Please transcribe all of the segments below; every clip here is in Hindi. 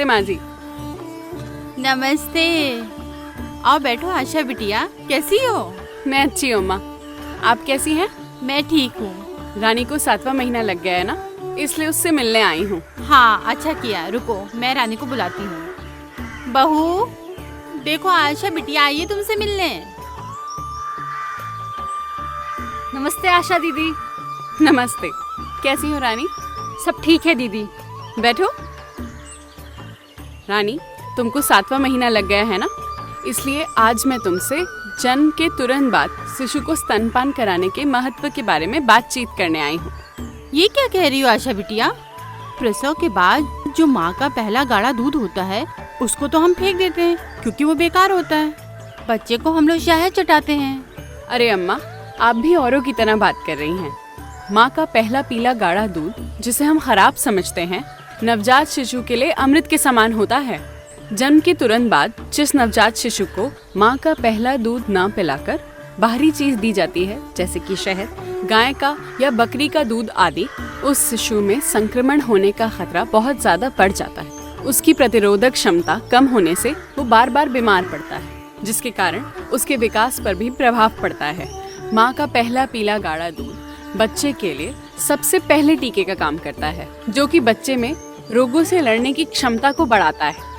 माँ जी। नमस्ते। आओ बैठो आशा बिटिया, कैसी हो? मैं अच्छी हूँ माँ, आप कैसी हैं? मैं ठीक हूँ। रानी को 7वां महीना लग गया है ना, इसलिए उससे मिलने आई हूँ। हाँ अच्छा किया, रुको मैं रानी को बुलाती हूँ। बहू देखो आशा बिटिया आई है तुमसे मिलने। नमस्ते आशा दीदी। नमस्ते, कैसी हो रानी? सब ठीक है दीदी। बैठो। रानी, तुमको 7वां महीना लग गया है ना, इसलिए आज मैं तुमसे जन्म के तुरंत बाद शिशु को स्तनपान कराने के महत्व के बारे में बातचीत करने आई हूँ। ये क्या कह रही हो आशा बिटिया? प्रसव के बाद जो माँ का पहला गाढ़ा दूध होता है उसको तो हम फेंक देते हैं क्योंकि वो बेकार होता है। बच्चे को हम लोग शहद चटाते हैं। अरे अम्मा, आप भी औरों की तरह बात कर रही हैं। माँ का पहला पीला गाढ़ा दूध, जिसे हम खराब समझते हैं, नवजात शिशु के लिए अमृत के समान होता है। जन्म के तुरंत बाद जिस नवजात शिशु को माँ का पहला दूध ना पिलाकर बाहरी चीज दी जाती है, जैसे कि शहद, गाय का या बकरी का दूध आदि, उस शिशु में संक्रमण होने का खतरा बहुत ज्यादा बढ़ जाता है। उसकी प्रतिरोधक क्षमता कम होने से वो बार बार बीमार पड़ता है, जिसके कारण उसके विकास पर भी प्रभाव पड़ता है। माँ का पहला पीला गाढ़ा दूध बच्चे के लिए सबसे पहले टीके का काम करता है, जो कि बच्चे में रोगों से लड़ने की क्षमता को बढ़ाता है।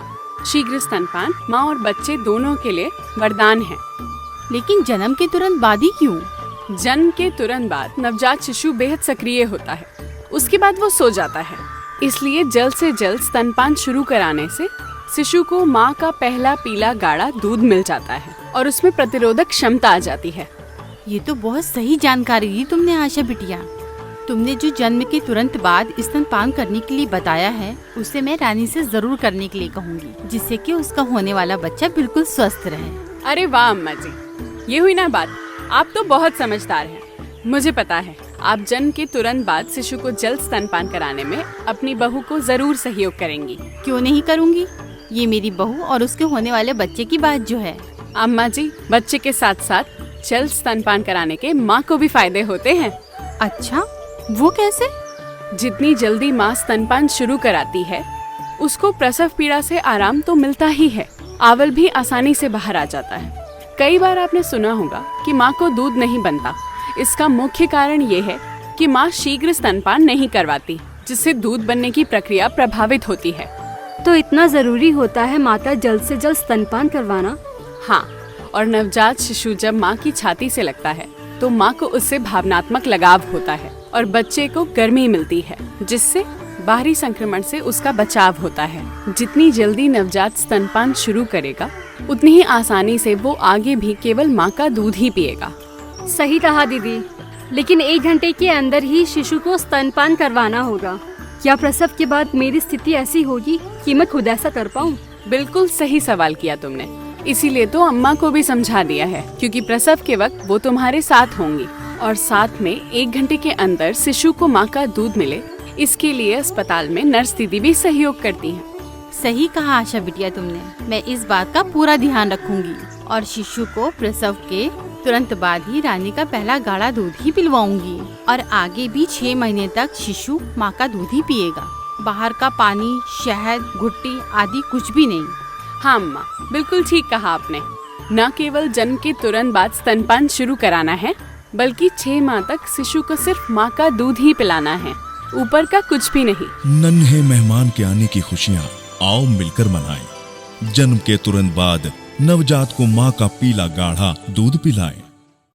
शीघ्र स्तनपान माँ और बच्चे दोनों के लिए वरदान है। लेकिन जन्म के तुरंत बाद ही क्यों? जन्म के तुरंत बाद नवजात शिशु बेहद सक्रिय होता है, उसके बाद वो सो जाता है। इसलिए जल्द से जल्द स्तनपान शुरू कराने से शिशु को माँ का पहला पीला गाढ़ा दूध मिल जाता है और उसमें प्रतिरोधक क्षमता आ जाती है। ये तो बहुत सही जानकारी दी तुमने आशा बिटिया। तुमने जो जन्म के तुरंत बाद स्तनपान करने के लिए बताया है उसे मैं रानी से जरूर करने के लिए कहूँगी, जिससे कि उसका होने वाला बच्चा बिल्कुल स्वस्थ रहे। अरे वाह अम्मा जी, ये हुई ना बात। आप तो बहुत समझदार हैं। मुझे पता है आप जन्म के तुरंत बाद शिशु को जल्द स्तनपान कराने में अपनी बहू को जरूर सहयोग करेंगी। क्यों नहीं करूँगी, ये मेरी बहू और उसके होने वाले बच्चे की बात जो है। अम्मा जी, बच्चे के साथ साथ जल्द स्तनपान कराने के माँ को भी फायदे होते हैं। अच्छा, वो कैसे? जितनी जल्दी माँ स्तनपान शुरू कराती है उसको प्रसव पीड़ा से आराम तो मिलता ही है, आवल भी आसानी से बाहर आ जाता है। कई बार आपने सुना होगा कि माँ को दूध नहीं बनता। इसका मुख्य कारण ये है कि माँ शीघ्र स्तनपान नहीं करवाती, जिससे दूध बनने की प्रक्रिया प्रभावित होती है। तो इतना जरूरी होता है माता जल्द से जल्द स्तनपान करवाना? हाँ, और नवजात शिशु जब माँ की छाती से लगता है तो माँ को उससे भावनात्मक लगाव होता है और बच्चे को गर्मी मिलती है, जिससे बाहरी संक्रमण से उसका बचाव होता है। जितनी जल्दी नवजात स्तनपान शुरू करेगा उतनी ही आसानी से वो आगे भी केवल माँ का दूध ही पिएगा। सही कहा दीदी, लेकिन 1 घंटे के अंदर ही शिशु को स्तनपान करवाना होगा। क्या प्रसव के बाद मेरी स्थिति ऐसी होगी कि मैं खुद ऐसा कर पाऊँ? बिल्कुल सही सवाल किया तुमने, इसीलिए तो अम्मा को भी समझा दिया है, क्योंकि प्रसव के वक्त वो तुम्हारे साथ होंगी और साथ में 1 घंटे के अंदर शिशु को माँ का दूध मिले, इसके लिए अस्पताल में नर्स दीदी भी सहयोग करती हैं। सही कहा आशा बिटिया तुमने। मैं इस बात का पूरा ध्यान रखूंगी और शिशु को प्रसव के तुरंत बाद ही रानी का पहला गाढ़ा दूध ही पिलवाऊंगी और आगे भी 6 महीने तक शिशु माँ का दूध ही पिएगा। बाहर का पानी, शहद, घुट्टी आदि कुछ भी नहीं। हाँ अम्मा, बिल्कुल ठीक कहा आपने। न केवल जन्म के तुरंत बाद स्तनपान शुरू कराना है, बल्कि 6 माह तक शिशु को सिर्फ माँ का दूध ही पिलाना है, ऊपर का कुछ भी नहीं। नन्हे मेहमान के आने की खुशियाँ आओ मिलकर मनाएं। जन्म के तुरंत बाद नवजात को माँ का पीला गाढ़ा दूध पिलाएं।